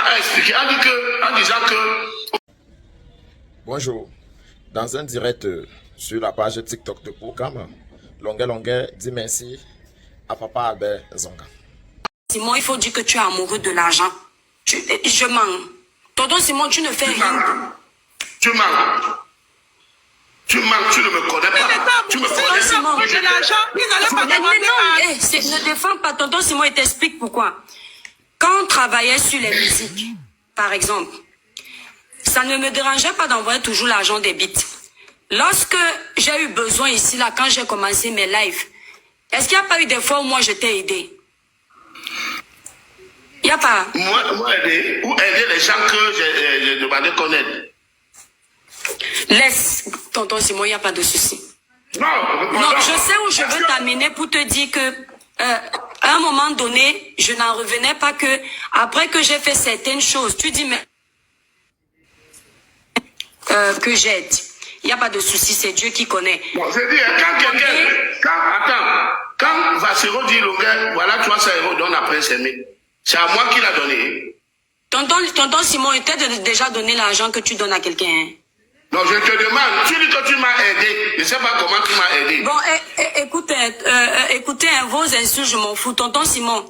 a expliqué, en disant que... Bonjour. Dans un direct sur la page TikTok de Pokam, Longuet dit merci à Papa Albert Zonga. Simon, il faut dire que tu es amoureux de l'argent. Je mens. Tonton Simon, tu ne fais rien. Tu mens. Tu mens, tu ne me connais pas. Tu me connais Simon. de l'argent, il n'allait pas demander. Ne défends pas tonton Simon et t'explique pourquoi. Quand on travaillait sur les musiques, par exemple, ça ne me dérangeait pas d'envoyer toujours l'argent des beats. Lorsque j'ai eu besoin ici, là, quand j'ai commencé mes lives, est-ce qu'il n'y a pas eu des fois où moi je t'ai aidé? Il n'y a pas. Moi aider, ou aider les gens que j'ai demandé qu'on aide. Laisse, tonton Simon, il n'y a pas de souci. Non, je sais où je veux t'amener pour te dire que, à un moment donné, je n'en revenais pas que, après que j'ai fait certaines choses, tu dis, mais, que j'aide. Il n'y a pas de souci, c'est Dieu qui connaît. Bon, je dis, quand quelqu'un, quand Vassero dit Longuet, voilà 300 €, donne après s'aimer. C'est à moi qui l'a donné. Tonton Simon, il t'a déjà donné l'argent que tu donnes à quelqu'un. Hein? Non, je te demande, tu dis que tu m'as aidé. Je ne sais pas comment tu m'as aidé. Bon, écoutez, vos insultes, je m'en fous. Tonton Simon,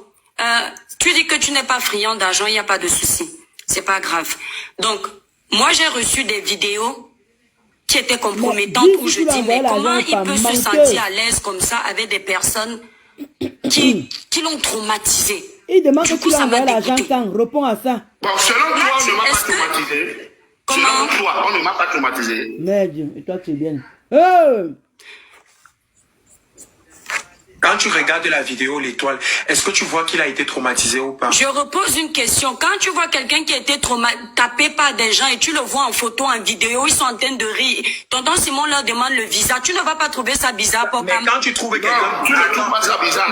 tu dis que tu n'es pas friand d'argent, il n'y a pas de souci. C'est pas grave. Donc, moi, j'ai reçu des vidéos qui étaient compromettantes où je dis, mais comment il peut se sentir à l'aise comme ça avec des personnes qui l'ont traumatisé? Il demande que tu lui envoies l'argent quand? Réponds à ça. Bon, selon toi, on ne m'a pas traumatisé. Selon toi, on ne m'a pas traumatisé. Merde, et toi tu es bien. Quand tu regardes la vidéo, l'étoile, est-ce que tu vois qu'il a été traumatisé ou pas? Je repose une question. Quand tu vois quelqu'un qui a été tapé par des gens et tu le vois en photo, en vidéo, ils sont en train de rire. Tonton Simon leur demande le visa. Tu ne vas pas trouver ça bizarre pour Mais quand tu trouves quelqu'un... Tu ne trouves pas ça bizarre.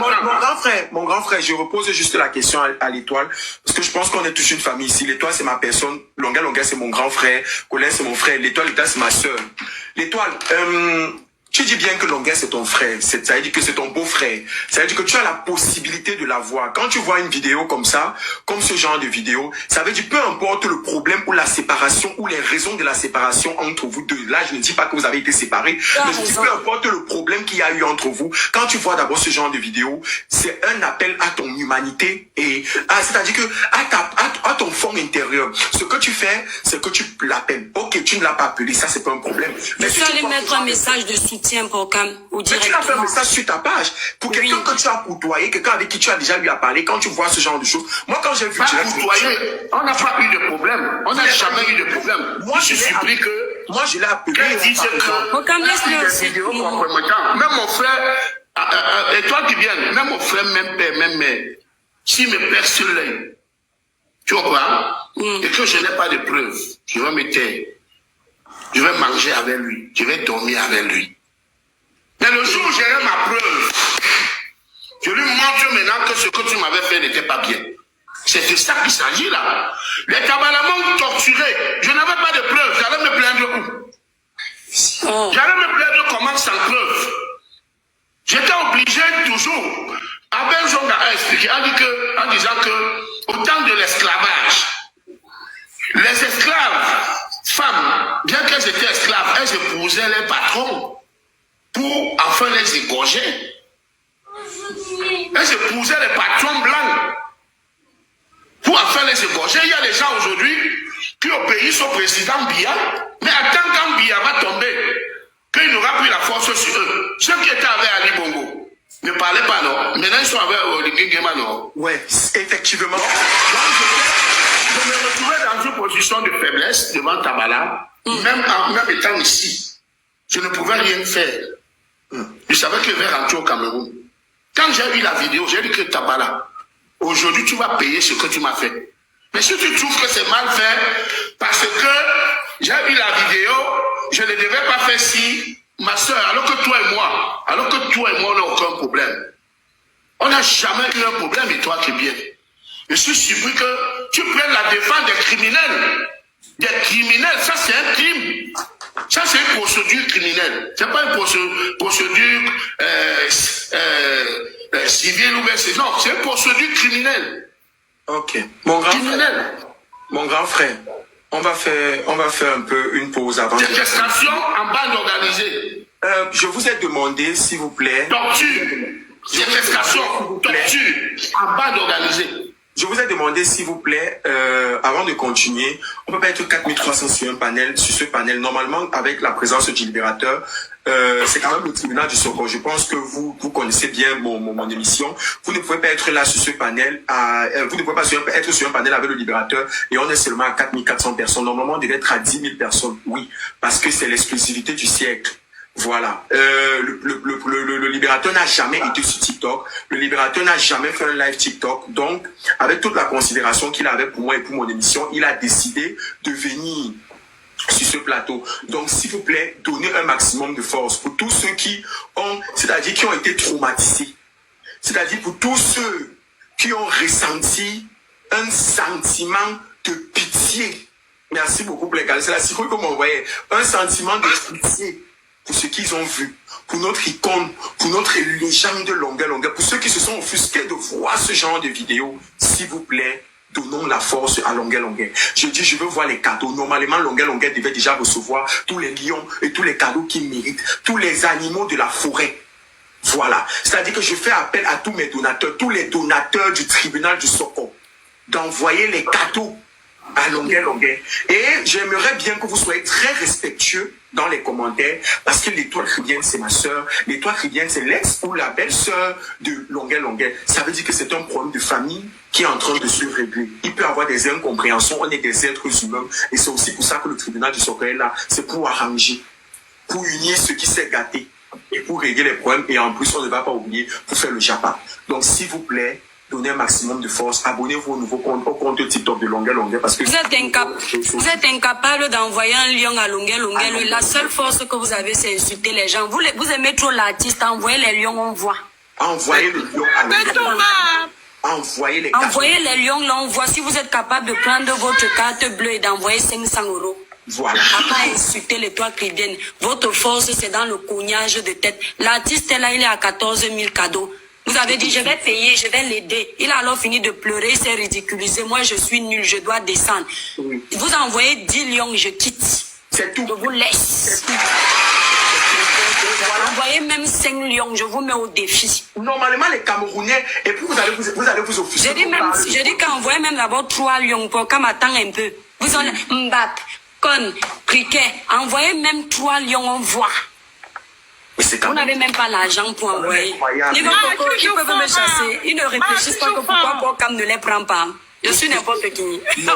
Mon grand frère, je repose juste la question à l'étoile. Parce que je pense qu'on est tous une famille ici. L'étoile, c'est ma personne. Longuet, c'est mon grand frère. Colin, c'est mon frère. L'étoile, c'est ma soeur. L'étoile, tu dis bien que Longuet, c'est ton frère. Ça veut dire que c'est ton beau-frère. Ça veut dire que tu as la possibilité de la voir. Quand tu vois une vidéo comme ça, comme ce genre de vidéo, ça veut dire peu importe le problème ou la séparation ou les raisons de la séparation entre vous deux. Là, je ne dis pas que vous avez été séparés, mais je dis peu importe le problème qu'il y a eu entre vous. Quand tu vois d'abord ce genre de vidéo, c'est un appel à ton humanité et c'est-à-dire que à ton fond intérieur. Ce que tu fais, c'est que tu l'appelles. Ok, tu ne l'as pas appelé, ça c'est pas un problème. Mais je suis allé mettre un message de soutien pour Cam ou directement. Tu as fait un message sur ta page pour quelqu'un que tu as côtoyé, quelqu'un avec qui tu as déjà eu à parler. Quand tu vois ce genre de choses, moi quand j'ai vu on n'a pas eu de problème. On n'a jamais eu de problème. Moi je suis surpris que moi je l'ai appelé. Même mon frère, et toi qui viens, même mon frère, même père, même mère, s'il me perd sur l'œil, tu vois, et que je n'ai pas de preuves, je vais me taire. Je vais manger avec lui, je vais dormir avec lui. Mais le jour où j'aurai ma preuve, je lui montre maintenant que ce que tu m'avais fait n'était pas bien. C'est de ça qu'il s'agit là. Les Kabbalah m'ont torturé. Je n'avais pas de preuves. J'allais me plaindre où? J'allais me plaindre comment sans preuve? J'étais obligé toujours. Abel Zonga a expliqué, en disant que au temps de l'esclavage, les esclaves, femmes, bien qu'elles étaient esclaves, elles épousaient les patrons pour enfin les égorger. Elles épousaient les patrons blancs pour enfin les égorger. Il y a des gens aujourd'hui qui obéissent au président Biya, mais attends quand Biya va tomber, qu'il n'aura plus la force sur eux. Ceux qui étaient avec Ali Bongo ne parlaient pas, non. Maintenant ils sont avec Oligui Nguema, non. Ouais, effectivement. Donc, je me retrouvais dans une position de faiblesse devant Tabala, même étant ici. Je ne pouvais rien faire. Je savais que je vais rentrer au Cameroun. Quand j'ai eu la vidéo, j'ai dit que Tabala, aujourd'hui tu vas payer ce que tu m'as fait. Mais si tu trouves que c'est mal fait, parce que j'ai eu la vidéo, je ne devais pas faire si ma soeur, alors que toi et moi, on n'a aucun problème. On n'a jamais eu un problème, et toi qui es bien. Je suis surpris que tu prennes la défense des criminels. Des criminels, ça c'est un crime. Ça c'est une procédure criminelle. C'est pas une procédure civile ou bien c'est... Non, c'est une procédure criminelle. Ok. Mon grand criminel. Mon grand frère, on va faire un peu une pause avant. Séquestration en bande organisée. Je vous ai demandé, s'il vous plaît. Torture. Séquestration, torture en bande organisée. Je vous ai demandé, s'il vous plaît, avant de continuer, on peut pas être 4300 sur un panel, sur ce panel. Normalement, avec la présence du libérateur, c'est quand même le tribunal du Sokol. Je pense que vous connaissez bien mon émission. Vous ne pouvez pas être là sur ce panel, vous ne pouvez pas être sur un panel avec le libérateur et on est seulement à 4400 personnes. Normalement, on devait être à 10 000 personnes. Oui, parce que c'est l'exclusivité du siècle. Voilà. Le libérateur n'a jamais été sur TikTok. Le libérateur n'a jamais fait un live TikTok. Donc, avec toute la considération qu'il avait pour moi et pour mon émission, il a décidé de venir sur ce plateau. Donc, s'il vous plaît, donnez un maximum de force pour tous ceux qui ont, c'est-à-dire qui ont été traumatisés. C'est-à-dire pour tous ceux qui ont ressenti un sentiment de pitié. Merci beaucoup pour les gars. C'est la citrouille que vous m'envoyez. Un sentiment de pitié pour ce qu'ils ont vu, pour notre icône, pour notre légende longueur, pour ceux qui se sont offusqués de voir ce genre de vidéos, s'il vous plaît, donnons la force à longueur. Je dis, je veux voir les cadeaux. Normalement, longueur devait déjà recevoir tous les lions et tous les cadeaux qu'il mérite, tous les animaux de la forêt. Voilà. C'est-à-dire que je fais appel à tous mes donateurs, tous les donateurs du tribunal du Sokol, d'envoyer les cadeaux à longueur. Et j'aimerais bien que vous soyez très respectueux dans les commentaires, parce que l'étoile chrétienne, c'est ma sœur. L'étoile chrétienne, c'est l'ex ou la belle-sœur de longueur. Ça veut dire que c'est un problème de famille qui est en train de se régler. Il peut y avoir des incompréhensions, on est des êtres humains, et c'est aussi pour ça que le tribunal du Sokol est là, c'est pour arranger, pour unir ce qui s'est gâté, et pour régler les problèmes, et en plus, on ne va pas oublier, pour faire le japa. Donc, s'il vous plaît, donnez un maximum de force. Abonnez-vous au nouveau compte, au compte TikTok de longueur, parce que vous êtes incapable d'envoyer un lion à longueur. La seule force que vous avez, c'est insulter les gens. Vous aimez trop l'artiste, envoyez les lions, on voit. Envoyez le lion à longueur. Envoyez les lions, là, on voit. Si vous êtes capable de prendre votre carte bleue et d'envoyer 500 €. Voilà. À pas insulter l'étoile chrétienne. Votre force, c'est dans le cognage de tête. L'artiste est là, il est à 14 000 cadeaux. Vous avez dit, je vais payer, je vais l'aider. Il a alors fini de pleurer, il s'est ridiculisé. Moi, je suis nul, je dois descendre. Oui. Vous envoyez 10 lions, je quitte. C'est tout. Je vous laisse. Envoyez même 5 lions, je vous mets au défi. Normalement, les Camerounais, et puis vous allez vous offusquer. Je dis qu'envoyez même d'abord 3 lions pour qu'on m'attende un peu. Vous en Mbappé, Con, Criquet, envoyez même 3 lions, on voit. Vous n'avez même pas l'argent pour envoyer. Ils peuvent me chasser. Ils ne réfléchissent pas que pourquoi Bocam ne les prend pas. Je suis n'importe qui. Non,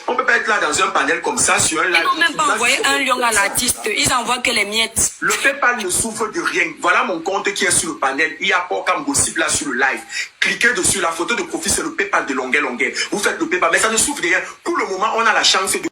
on peut pas être là dans un panel comme ça sur un live. Ils n'ont même pas envoyé un lion à l'artiste. Ils envoient que les miettes. Le PayPal ne souffre de rien. Voilà mon compte qui est sur le panel. Il y a Bocam Gossip là sur le live. Cliquez dessus. La photo de profil, c'est le PayPal de longueur. Vous faites le PayPal, mais ça ne souffre de rien. Pour le moment, on a la chance de